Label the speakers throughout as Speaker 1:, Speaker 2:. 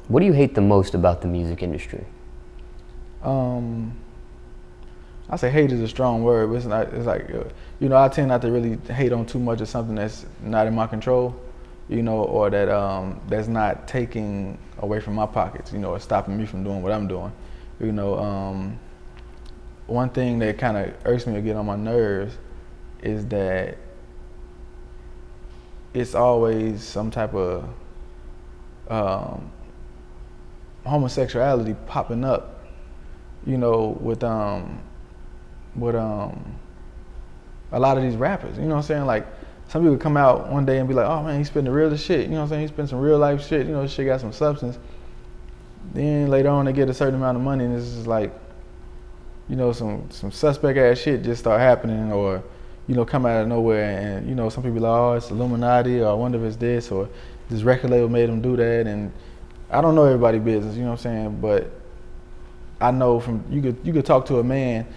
Speaker 1: What do you hate the most about the music industry?
Speaker 2: I say hate is a strong word, but it's not. It's like, I tend not to really hate on too much of something that's not in my control, or that that's not taking away from my pockets, or stopping me from doing what I'm doing. One thing that kind of irks me to get on my nerves is that it's always some type of homosexuality popping up, with a lot of these rappers. You know what I'm saying? Like, some people come out one day and be like, oh man, he's spitting the realest shit. You know what I'm saying? He spitting some real life shit. This shit got some substance. Then later on they get a certain amount of money and it's just like, some suspect ass shit just start happening, or, come out of nowhere, and, some people are like, oh, it's Illuminati, or I wonder if it's this, or this record label made them do that, and I don't know everybody's business, you know what I'm saying? But I know from, you could talk to a man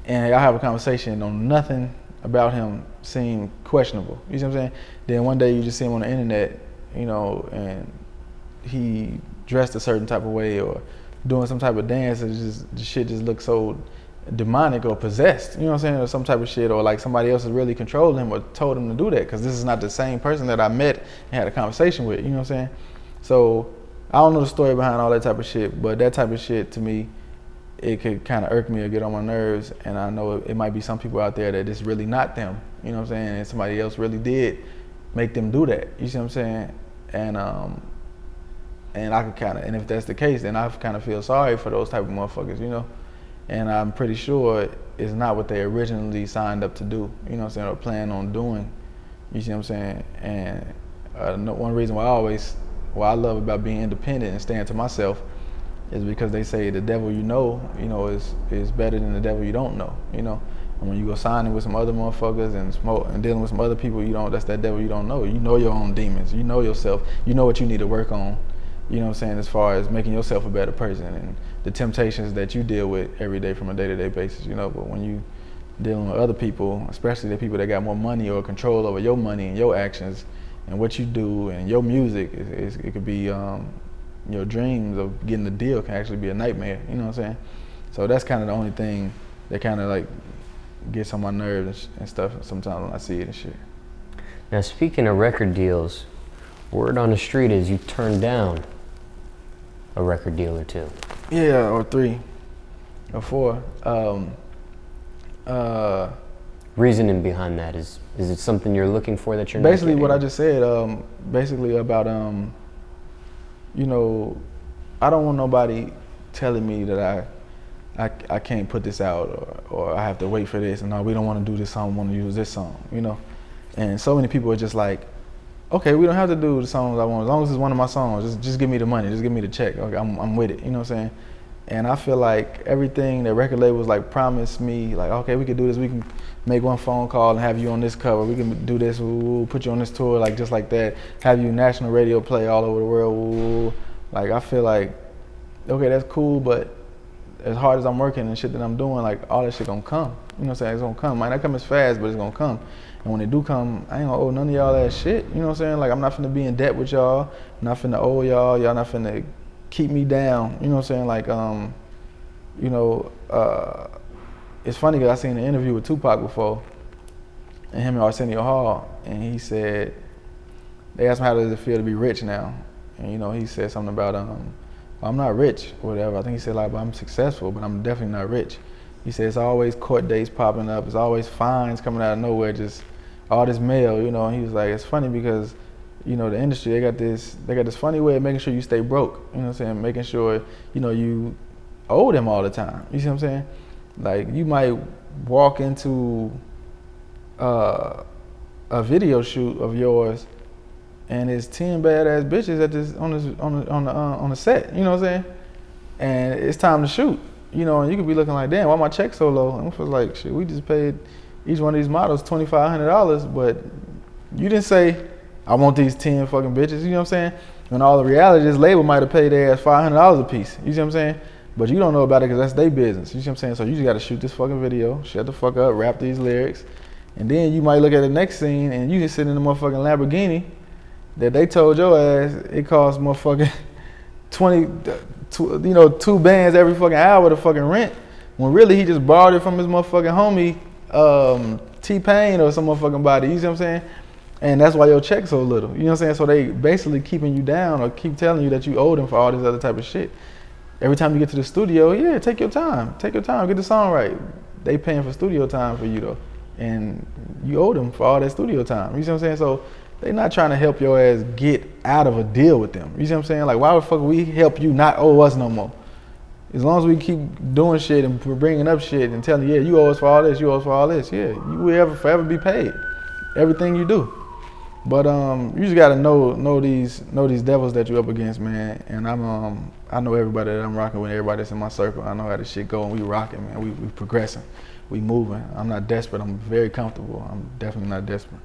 Speaker 2: and I have a conversation on nothing about him seem questionable, you see what I'm saying? Then one day you just see him on the internet, and he dressed a certain type of way or doing some type of dance, and the shit just looks so demonic or possessed, you know what I'm saying, or some type of shit, or like somebody else is really controlling him or told him to do that, because this is not the same person that I met and had a conversation with, you know what I'm saying? So I don't know the story behind all that type of shit, but that type of shit to me, it could kind of irk me or get on my nerves, and I know it might be some people out there that it's really not them, you know what I'm saying, and somebody else really did make them do that, you see what I'm saying? And I could kind of, and if that's the case, then I kind of feel sorry for those type of motherfuckers, and I'm pretty sure it's not what they originally signed up to do, you know what I'm saying, or plan on doing, you see what I'm saying? And one reason why I love about being independent and staying to myself is because they say the devil is better than the devil you don't know, And when you go signing with some other motherfuckers and smoke and dealing with some other people, that's that devil you don't know. You know your own demons, you know yourself, you know what you need to work on, you know what I'm saying, as far as making yourself a better person and the temptations that you deal with every day from a day-to-day basis, But when you dealing with other people, especially the people that got more money or control over your money and your actions and what you do and your music, it could be your dreams of getting a deal can actually be a nightmare, you know what I'm saying? So that's kind of the only thing that kind of like gets on my nerves and stuff sometimes when I see it and shit.
Speaker 1: Now, speaking of record deals, word on the street is you turned down a record deal or two.
Speaker 2: Yeah, or 3 or 4.
Speaker 1: Reasoning behind that is it something you're looking for that you're
Speaker 2: basically
Speaker 1: not
Speaker 2: what I just said, basically about I don't want nobody telling me that I can't put this out, or I have to wait for this, and no, we don't want to do this song, we want to use this song, And so many people are just like, okay, we don't have to do the songs I want, as long as it's one of my songs, just give me the money, just give me the check, okay, I'm with it, you know what I'm saying? And I feel like everything that record labels like promised me, like, okay, we can do this, we can make one phone call and have you on this cover, we can do this, we'll put you on this tour, like just like that, have you national radio play all over the world, like I feel like, okay, that's cool, but as hard as I'm working and shit that I'm doing, like all that shit gonna come, you know what I'm saying, it's gonna come, might not come as fast, but it's gonna come. And when it do come, I ain't gonna owe none of y'all that shit, you know what I'm saying, like I'm not finna be in debt with y'all, I'm not finna owe y'all not finna keep me down, you know what I'm saying, like, it's funny because I seen an interview with Tupac before, and him and Arsenio Hall, and he said, they asked him how does it feel to be rich now, and he said something about, I'm not rich or whatever, I think he said like, but I'm successful, but I'm definitely not rich. He said it's always court dates popping up, it's always fines coming out of nowhere, just all this mail, and he was like, it's funny because the industry, they got this funny way of making sure you stay broke, you know what I'm saying, making sure, you owe them all the time, you see what I'm saying? Like, you might walk into a video shoot of yours and it's 10 badass bitches at this on the set, you know what I'm saying? And it's time to shoot, and you could be looking like, damn, why my check so low? And I was like, shit, we just paid each one of these models $2,500, but you didn't say, I want these 10 fucking bitches, you know what I'm saying? When all the reality, this label might have paid their ass $500 a piece, you see what I'm saying? But you don't know about it because that's their business, you see what I'm saying? So you just gotta shoot this fucking video, shut the fuck up, rap these lyrics, and then you might look at the next scene and you can sit in the motherfucking Lamborghini that they told your ass it costs motherfucking 2 bands every fucking hour to fucking rent, when really he just borrowed it from his motherfucking homie, T-Pain or some motherfucking body, you see what I'm saying? And that's why your check's so little, you know what I'm saying? So they basically keeping you down or keep telling you that you owe them for all this other type of shit. Every time you get to the studio, yeah, take your time, get the song right. They paying for studio time for you though, and you owe them for all that studio time, you see what I'm saying? So they not trying to help your ass get out of a deal with them, you see what I'm saying? Like, why the fuck we help you not owe us no more? As long as we keep doing shit and bringing up shit and telling you, yeah, you owe us for all this, you owe us for all this, yeah, you will forever be paid, everything you do. But you just gotta know these devils that you up against, man. And I know everybody that I'm rocking with, everybody that's in my circle. I know how this shit go, and we rocking, man. We progressing, we moving. I'm not desperate. I'm very comfortable. I'm definitely not desperate.